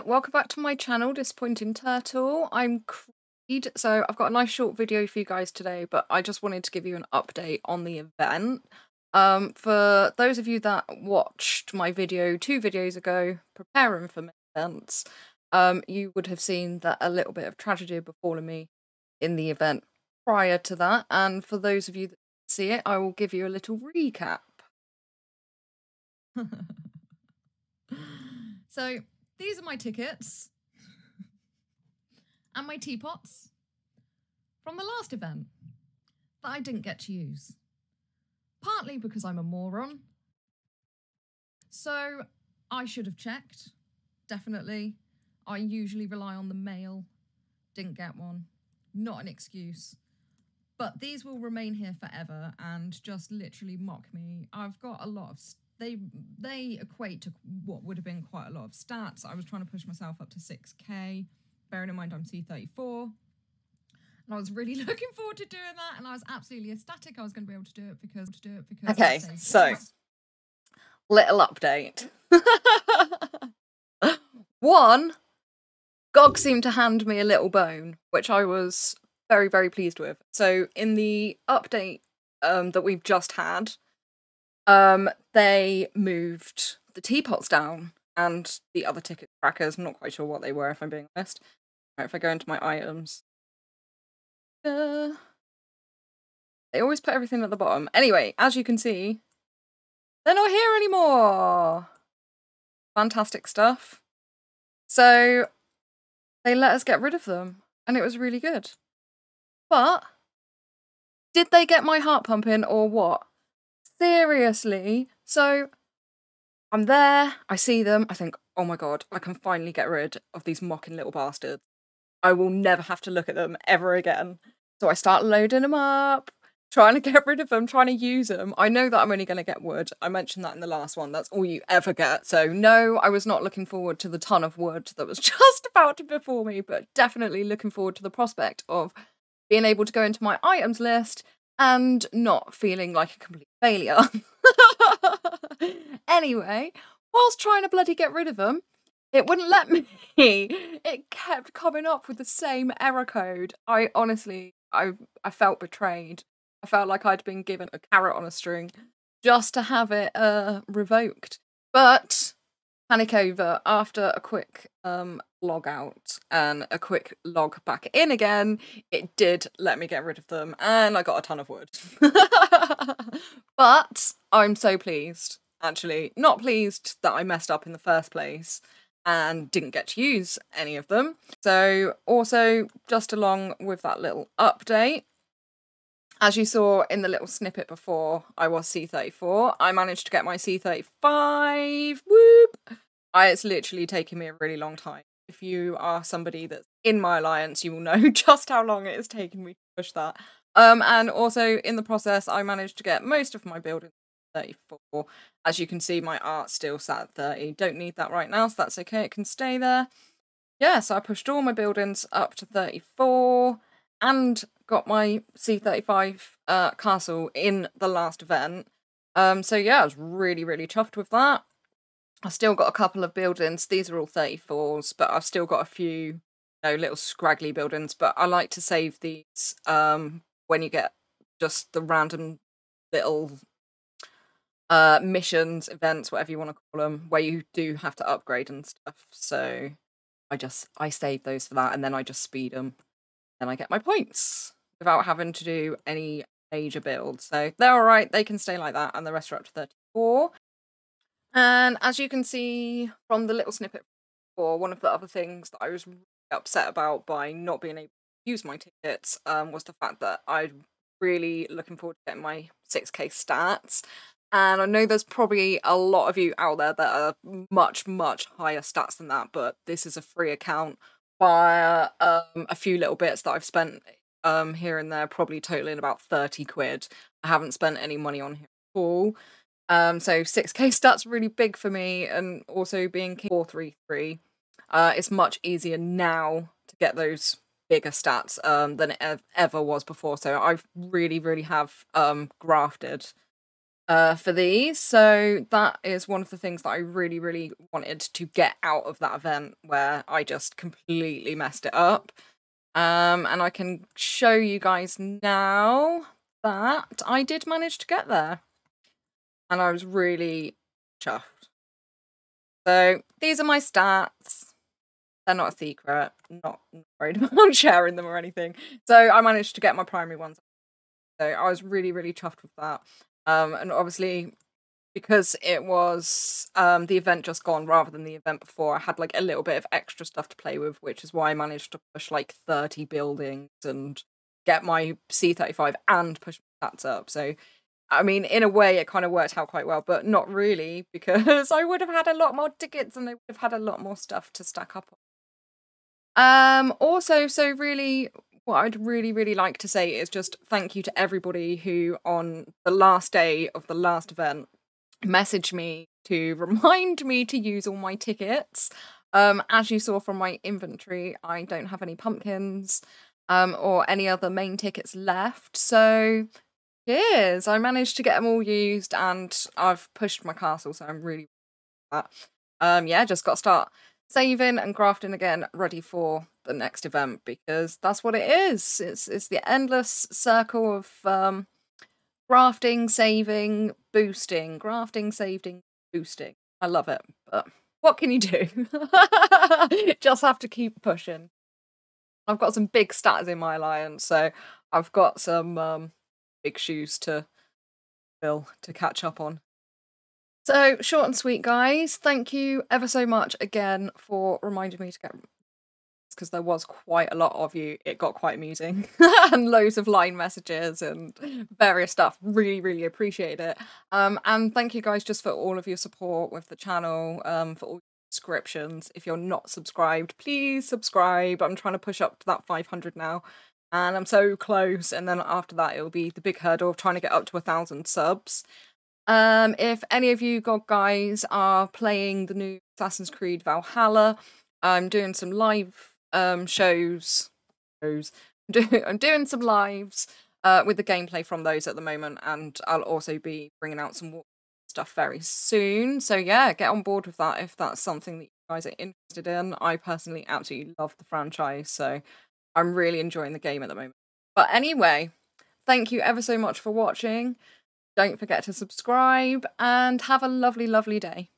welcome back to my channel, Disappointing Turtle. I'm Creed, so I've got a nice short video for you guys today, but I just wanted to give you an update on the event. For those of you that watched my video 2 videos ago, preparing for my events, you would have seen that a little bit of tragedy had befallen me in the event prior to that, and for those of you that see it, I will give you a little recap. So, these are my tickets and my teapots from the last event that I didn't get to use. Partly because I'm a moron. So I should have checked, definitely. I usually rely on the mail. Didn't get one. Not an excuse. But these will remain here forever and just literally mock me. I've got a lot of... They equate to what would have been quite a lot of stats. I was trying to push myself up to 6k, bearing in mind I'm C34. And I was really looking forward to doing that, and I was absolutely ecstatic I was going to be able to do it because... Okay, so, little update. 1, GOG seemed to hand me a little bone, which I was very, very pleased with. So, in the update that we've just had, they moved the teapots down and the other ticket trackers. I'm not quite sure what they were, if I'm being honest. Right, if I go into my items, they always put everything at the bottom. Anyway, as you can see, they're not here anymore. Fantastic stuff. So they let us get rid of them, and it was really good. But did they get my heart pumping or what? Seriously? So I'm there, I see them, I think, oh my god, I can finally get rid of these mocking little bastards. I will never have to look at them ever again. So I start loading them up, trying to get rid of them, trying to use them. I know that I'm only going to get wood. I mentioned that in the last one. That's all you ever get. So no, I was not looking forward to the ton of wood that was just about to befall me, but definitely looking forward to the prospect of being able to go into my items list and not feeling like a complete failure. Anyway, whilst trying to bloody get rid of them, it wouldn't let me. It kept coming up with the same error code. I honestly, I felt betrayed. I felt like I'd been given a carrot on a string just to have it revoked. But panic over, after a quick log out and a quick log back in again, it did let me get rid of them, and I got a ton of wood. But I'm so pleased, actually. Not pleased that I messed up in the first place and didn't get to use any of them. So also, just along with that little update, as you saw in the little snippet before, I was C34. I managed to get my C35. Whoop! It's literally taken me a really long time. If you are somebody that's in my alliance, you will know just how long it has taken me to push that. And also, in the process, I managed to get most of my buildings to 34. As you can see, my art's still sat at 30. Don't need that right now, so that's okay. It can stay there. Yeah, so I pushed all my buildings up to 34 and got my C35 castle in the last event. So yeah, I was really, really chuffed with that. I've still got a couple of buildings. These are all 34s, but I've still got a few, you know, little scraggly buildings. But I like to save these when you get just the random little missions, events, whatever you want to call them, where you do have to upgrade and stuff. So I save those for that, and then I just speed them. Then I get my points without having to do any major builds. So they're all right. They can stay like that, and the rest are up to 34. And as you can see from the little snippet before, one of the other things that I was really upset about by not being able to use my tickets was the fact that I'm really looking forward to getting my 6k stats. And I know there's probably a lot of you out there that are much, much higher stats than that, but this is a free account via a few little bits that I've spent here and there, probably totaling about 30 quid. I haven't spent any money on here at all. So 6k stats really big for me, and also being King 433, it's much easier now to get those bigger stats than it ever was before. So I really, really have grafted for these. So that is one of the things that I really, really wanted to get out of that event where I just completely messed it up. And I can show you guys now that I did manage to get there. And I was really chuffed. So these are my stats. They're not a secret. Not worried about sharing them or anything. So I managed to get my primary ones. So I was really, really chuffed with that. And obviously, because it was the event just gone rather than the event before, I had like a little bit of extra stuff to play with, which is why I managed to push like 30 buildings and get my C35 and push my stats up. So I mean, in a way, it kind of worked out quite well, but not really, because I would have had a lot more tickets and I would have had a lot more stuff to stack up on. Also, so really, what I'd really, really like to say is just thank you to everybody who, on the last day of the last event, messaged me to remind me to use all my tickets. As you saw from my inventory, I don't have any pumpkins or any other main tickets left, so cheers! I managed to get them all used and I've pushed my castle, so I'm really that. Yeah, just got to start saving and grafting again, ready for the next event, because that's what it is. It's the endless circle of grafting, saving, boosting, grafting, saving, boosting. I love it, but what can you do? Just have to keep pushing. I've got some big stats in my alliance, so I've got some big shoes to fill to catch up on. So short and sweet, guys. Thank you ever so much again for reminding me to get, because there was quite a lot of you. It got quite amusing and loads of line messages and various stuff. Really, really appreciate it. And thank you guys just for all of your support with the channel, for all your subscriptions. If you're not subscribed, please subscribe. I'm trying to push up to that 500 now. And I'm so close. And then after that, it'll be the big hurdle of trying to get up to 1,000 subs. If any of you guys are playing the new Assassin's Creed Valhalla, I'm doing some live shows. I'm doing some lives with the gameplay from those at the moment, and I'll also be bringing out some stuff very soon. So yeah, get on board with that if that's something that you guys are interested in. I personally absolutely love the franchise, so I'm really enjoying the game at the moment. But anyway, thank you ever so much for watching. Don't forget to subscribe and have a lovely, lovely day.